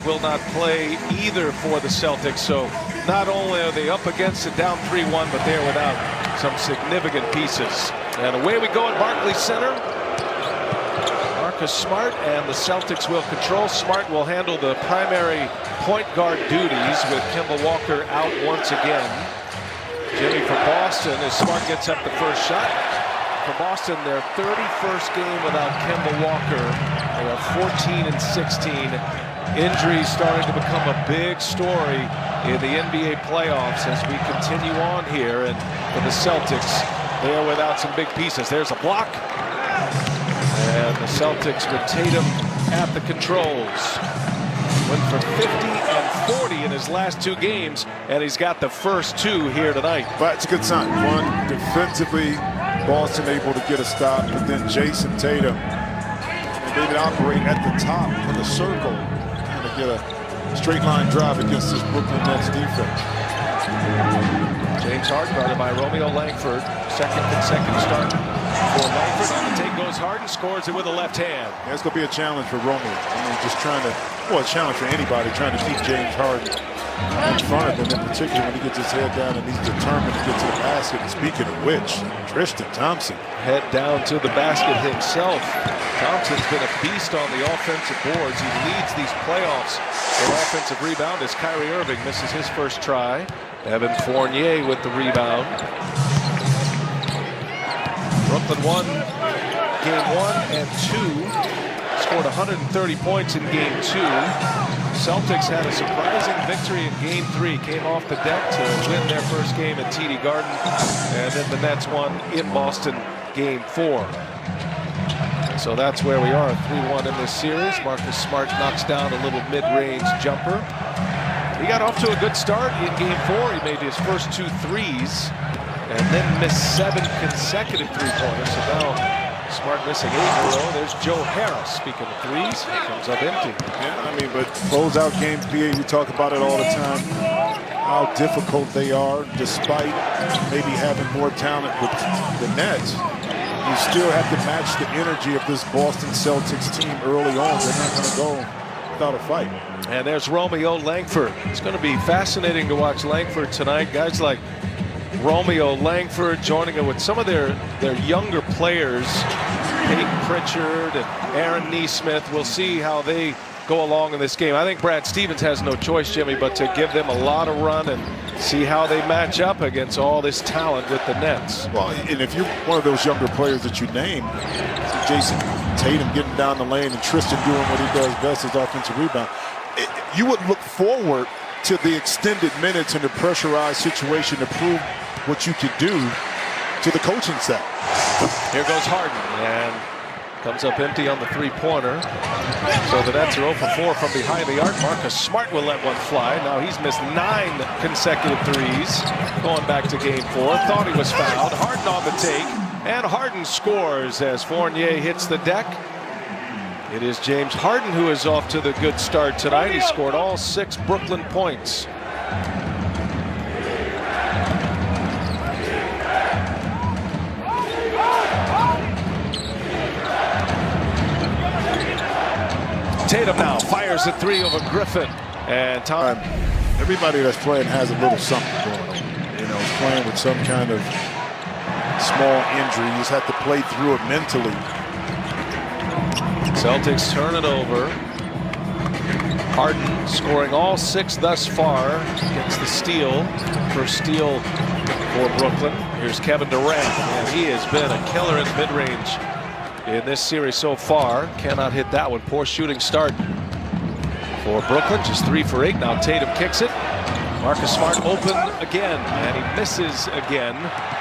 will not play either for the Celtics. So not only are they up against it down 3-1, but they're without some significant pieces. And away we go at Barclays Center. Marcus Smart, and the Celtics will control. Smart will handle the primary point guard duties with Kemba Walker out once again. Jimmy for Boston as Smart gets up the first shot. For Boston, their 31st game without Kemba Walker. They are 14-16. Injuries starting to become a big story in the NBA playoffs as we continue on here. And for the Celtics, they are without some big pieces. There's a block. And the Celtics with Tatum at the controls. Went for 50 and 40 in his last 2 games, and he's got the first 2 here tonight. But it's a good sign. One, defensively, Boston able to get a stop, but then Jason Tatum, and they operate at the top in the circle and to get a straight line drive against this Brooklyn Nets defense. James Harden guarded by Romeo Langford. Second consecutive start for Langford. On the take goes Harden, scores it with a left hand. Yeah, it's going to be a challenge for Romeo. I mean, just trying to, well, a challenge for anybody trying to keep James Harden in front of him, in particular when he gets his head down and he's determined to get to the basket. And speaking of which, Tristan Thompson. Head down to the basket himself. Thompson's been a beast on the offensive boards. He leads these playoffs in offensive rebound as Kyrie Irving misses his first try. Evan Fournier with the rebound. Brooklyn won game 1 and 2. Scored 130 points in game 2. Celtics had a surprising victory in game 3. Came off the deck to win their first game at TD Garden. And then the Nets won in Boston game 4. So that's where we are, 3-1 in this series. Marcus Smart knocks down a little mid-range jumper. He got off to a good start in game 4. He made his first 2 threes and then missed 7 consecutive three-pointers. So now Smart missing 8 in a row. There's Joe Harris. Speaking of threes, he comes up empty. Yeah, I mean, but closeout games, BA, we talk about it all the time, how difficult they are despite maybe having more talent with the Nets. You still have to match the energy of this Boston Celtics team early on. They're not going to go without a fight. And there's Romeo Langford. It's going to be fascinating to watch Langford tonight. Guys like Romeo Langford joining it with some of their younger players, Peyton Pritchard and Aaron Nesmith. We'll see how they go along in this game. I think Brad Stevens has no choice, Jimmy, but to give them a lot of run and see how they match up against all this talent with the Nets. Well, and if you're one of those younger players that you named, Jason Tatum getting down the lane and Tristan doing what he does best as offensive rebound, you would look forward to the extended minutes in a pressurized situation to prove what you could do to the coaching staff. Here goes Harden, and comes up empty on the three-pointer. So the Nets are 0 for 4 from behind the arc. Marcus Smart will let one fly. Now he's missed 9 consecutive threes. Going back to game 4. Thought he was fouled. Harden on the take. And Harden scores as Fournier hits the deck. It is James Harden who is off to the good start tonight. He scored all 6 Brooklyn points. Tatum now fires a 3 over Griffin, and Tom. Everybody that's playing has a little something going on. You know, playing with some kind of small injury. You just have to play through it mentally. Celtics turn it over. Harden scoring all 6 thus far against the steal. First steal for Brooklyn. Here's Kevin Durant, and he has been a killer in mid-range in this series so far. Cannot hit that one. Poor shooting start for Brooklyn. Just 3 for 8. Now Tatum kicks it. Marcus Smart open again, and he misses again.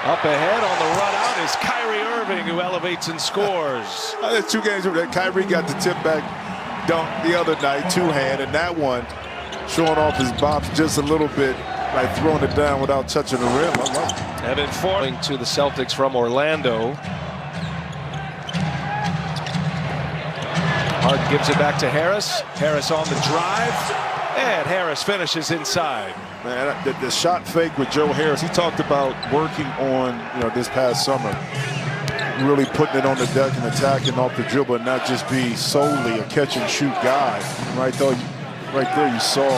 Up ahead on the run out is Kyrie Irving, who elevates and scores. There's 2 games where Kyrie got the tip back dunk the other night, 2-hand, and that one showing off his bops just a little bit, like throwing it down without touching the rim. I love it. Evan Fournier to the Celtics from Orlando. Harden gives it back to Harris. Harris on the drive, and Harris finishes inside. Man, the shot fake with Joe Harris, he talked about working on, this past summer, really putting it on the deck and attacking off the dribble and not just be solely a catch and shoot guy, right? Though right there, you saw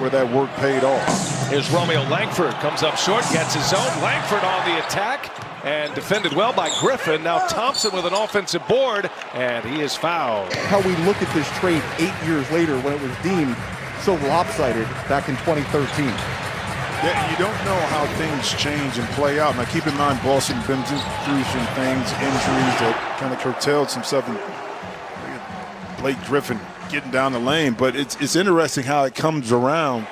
where that work paid off. Here's Romeo Langford, comes up short, gets his own. Langford on the attack and defended well by Griffin. Now Thompson with an offensive board, and he is fouled. How we look at this trade 8 years later when it was deemed so lopsided back in 2013. Yeah, you don't know how things change and play out. Now, keep in mind, Boston been through some things, injuries that kind of curtailed some stuff. Blake Griffin getting down the lane, but it's interesting how it comes around.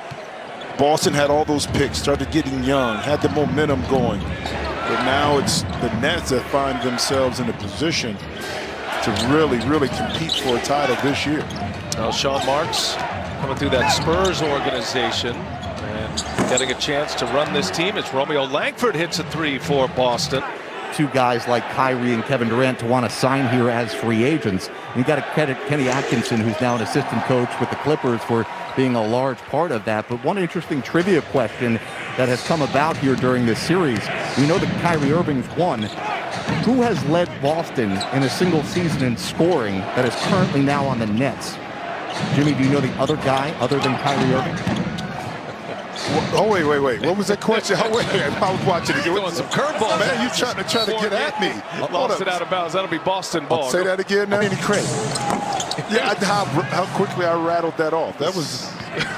Boston had all those picks, started getting young, had the momentum going, but now it's the Nets that find themselves in a position to really, really compete for a title this year. Now Sean Marks coming through that Spurs organization and getting a chance to run this team. It's Romeo Langford hits a three for Boston. Two guys like Kyrie and Kevin Durant to want to sign here as free agents. And you got a Kenny Atkinson, who's now an assistant coach with the Clippers, for being a large part of that. But one interesting trivia question that has come about here during this series. We know that Kyrie Irving's won. Who has led Boston in a single season in scoring that is currently now on the Nets? Jimmy, do you know the other guy other than Kyrie Irving? Oh, wait. What was that question? Oh, wait. I was watching it. Throwing some curveballs. Man, you trying to get at me. Lost it out of bounds. That'll be Boston ball. Say that again now. Craig. Yeah, how quickly I rattled that off. That was,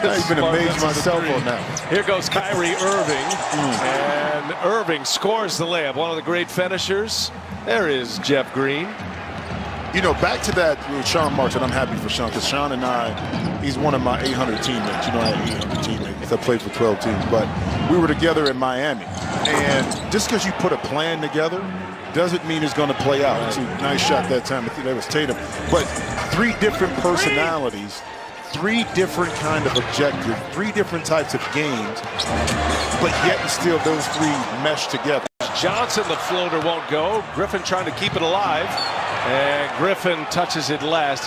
I even amazed myself on that. Here goes Kyrie Irving. And Irving scores the layup. One of the great finishers. There is Jeff Green. You know, back to that with Sean Marks, and I'm happy for Sean, because Sean and I, he's one of my 800 teammates. You know, I had 800 teammates. I played for 12 teams, but we were together in Miami. And just because you put a plan together doesn't mean it's going to play out. It's a nice shot that time. I think that was Tatum. But three different personalities, three different kind of objectives, three different types of games, but yet and still those three mesh together. Johnson, the floater won't go. Griffin trying to keep it alive. And Griffin touches it last.